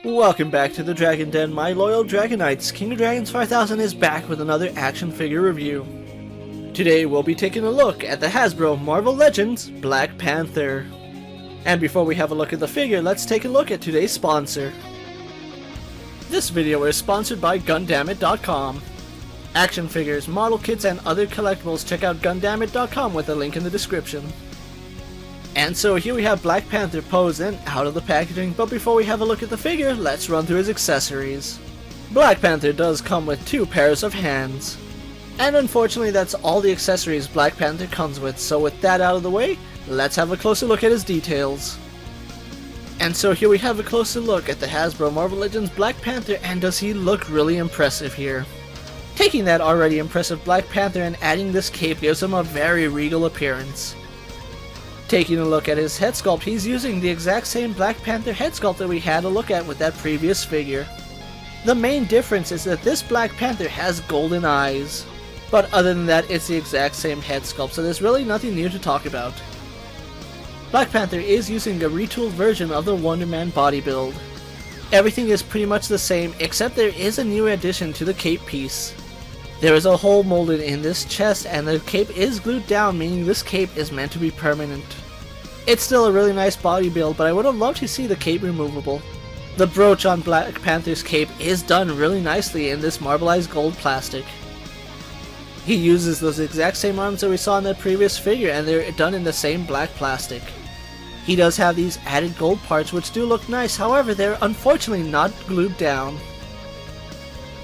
Welcome back to the Dragon Den, my loyal Dragonites. King of Dragons 5000 is back with another action figure review. Today we'll be taking a look at the Hasbro Marvel Legends Black Panther. And before we have a look at the figure, let's take a look at today's sponsor. This video is sponsored by Gundamit.com. Action figures, model kits, and other collectibles, check out Gundamit.com with a link in the description. And so here we have Black Panther posed and out of the packaging, but before we have a look at the figure, let's run through his accessories. Black Panther does come with 2 pairs of hands. And unfortunately that's all the accessories Black Panther comes with, so with that out of the way, let's have a closer look at his details. And so here we have a closer look at the Hasbro Marvel Legends Black Panther, and does he look really impressive here. Taking that already impressive Black Panther and adding this cape gives him a very regal appearance. Taking a look at his head sculpt, he's using the exact same Black Panther head sculpt that we had a look at with that previous figure. The main difference is that this Black Panther has golden eyes. But other than that, it's the exact same head sculpt, so there's really nothing new to talk about. Black Panther is using a retooled version of the Wonder Man body build. Everything is pretty much the same, except there is a new addition to the cape piece. There is a hole molded in this chest, and the cape is glued down, meaning this cape is meant to be permanent. It's still a really nice body build, but I would have loved to see the cape removable. The brooch on Black Panther's cape is done really nicely in this marbleized gold plastic. He uses those exact same arms that we saw in that previous figure, and they're done in the same black plastic. He does have these added gold parts which do look nice, however they're unfortunately not glued down.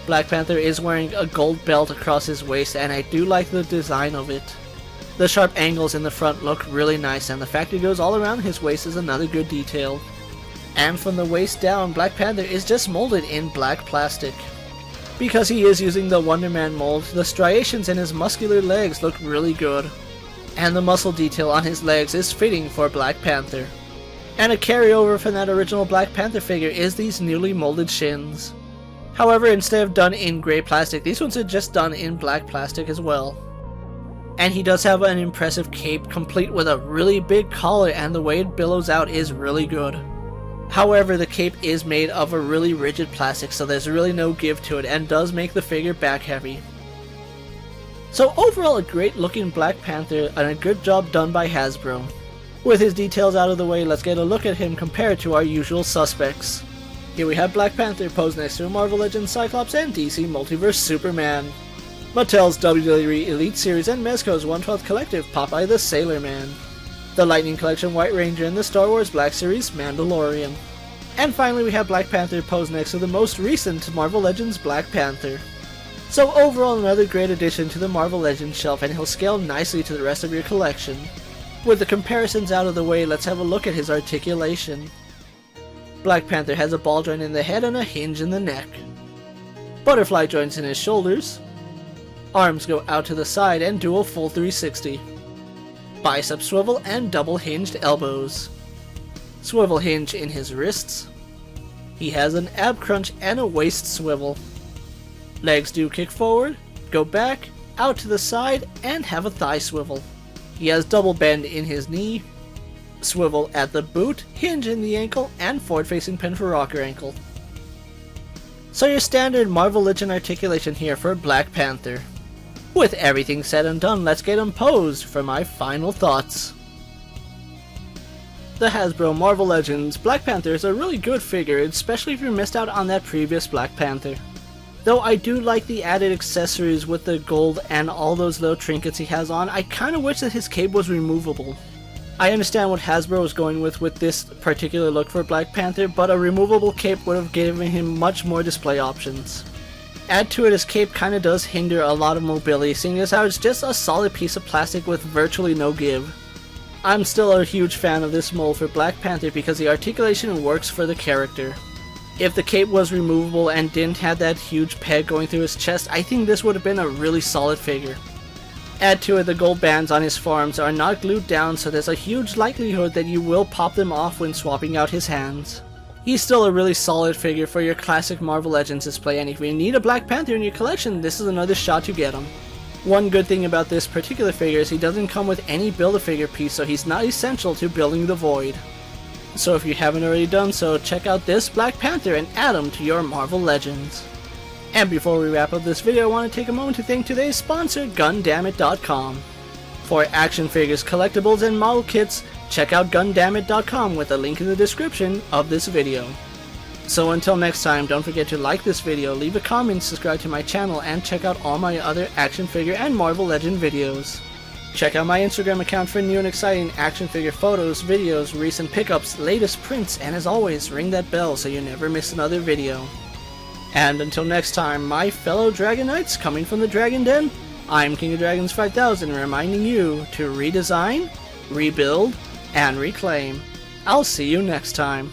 Black Panther is wearing a gold belt across his waist, and I do like the design of it. The sharp angles in the front look really nice, and the fact it goes all around his waist is another good detail. And from the waist down, Black Panther is just molded in black plastic. Because he is using the Wonder Man mold, the striations in his muscular legs look really good. And the muscle detail on his legs is fitting for Black Panther. And a carryover from that original Black Panther figure is these newly molded shins. However, instead of done in grey plastic, these ones are just done in black plastic as well. And he does have an impressive cape, complete with a really big collar, and the way it billows out is really good. However, the cape is made of a really rigid plastic, so there's really no give to it, and does make the figure back heavy. So overall, a great looking Black Panther, and a good job done by Hasbro. With his details out of the way, let's get a look at him compared to our usual suspects. Here we have Black Panther posed next to Marvel Legends Cyclops and DC Multiverse Superman. Mattel's WWE Elite Series and Mezco's 1/12 Collective Popeye the Sailor Man. The Lightning Collection White Ranger and the Star Wars Black Series Mandalorian. And finally we have Black Panther posed next to the most recent Marvel Legends Black Panther. So overall, another great addition to the Marvel Legends shelf, and he'll scale nicely to the rest of your collection. With the comparisons out of the way, let's have a look at his articulation. Black Panther has a ball joint in the head and a hinge in the neck. Butterfly joints in his shoulders. Arms go out to the side and do a full 360. Bicep swivel and double hinged elbows. Swivel hinge in his wrists. He has an ab crunch and a waist swivel. Legs do kick forward, go back, out to the side, and have a thigh swivel. He has double bend in his knee, swivel at the boot, hinge in the ankle, and forward-facing pin for rocker ankle. So your standard Marvel Legend articulation here for Black Panther. With everything said and done, let's get him posed for my final thoughts. The Hasbro Marvel Legends Black Panther is a really good figure, especially if you missed out on that previous Black Panther. Though I do like the added accessories with the gold and all those little trinkets he has on, I kinda wish that his cape was removable. I understand what Hasbro was going with this particular look for Black Panther, but a removable cape would have given him much more display options. Add to it, his cape kinda does hinder a lot of mobility, seeing as how it's just a solid piece of plastic with virtually no give. I'm still a huge fan of this mold for Black Panther because the articulation works for the character. If the cape was removable and didn't have that huge peg going through his chest, I think this would have been a really solid figure. Add to it, the gold bands on his forearms are not glued down, so there's a huge likelihood that you will pop them off when swapping out his hands. He's still a really solid figure for your classic Marvel Legends display, and if you need a Black Panther in your collection, this is another shot to get him. One good thing about this particular figure is he doesn't come with any Build-A-Figure piece, so he's not essential to building the Void. So if you haven't already done so, check out this Black Panther and add him to your Marvel Legends. And before we wrap up this video, I want to take a moment to thank today's sponsor, GunDammit.com. For action figures, collectibles, and model kits, check out GunDammit.com with a link in the description of this video. So until next time, don't forget to like this video, leave a comment, subscribe to my channel, and check out all my other action figure and Marvel Legend videos. Check out my Instagram account for new and exciting action figure photos, videos, recent pickups, latest prints, and as always, ring that bell so you never miss another video. And until next time, my fellow Dragon Knights coming from the Dragon Den, I'm King of Dragons 5000 reminding you to redesign, rebuild, and reclaim. I'll see you next time.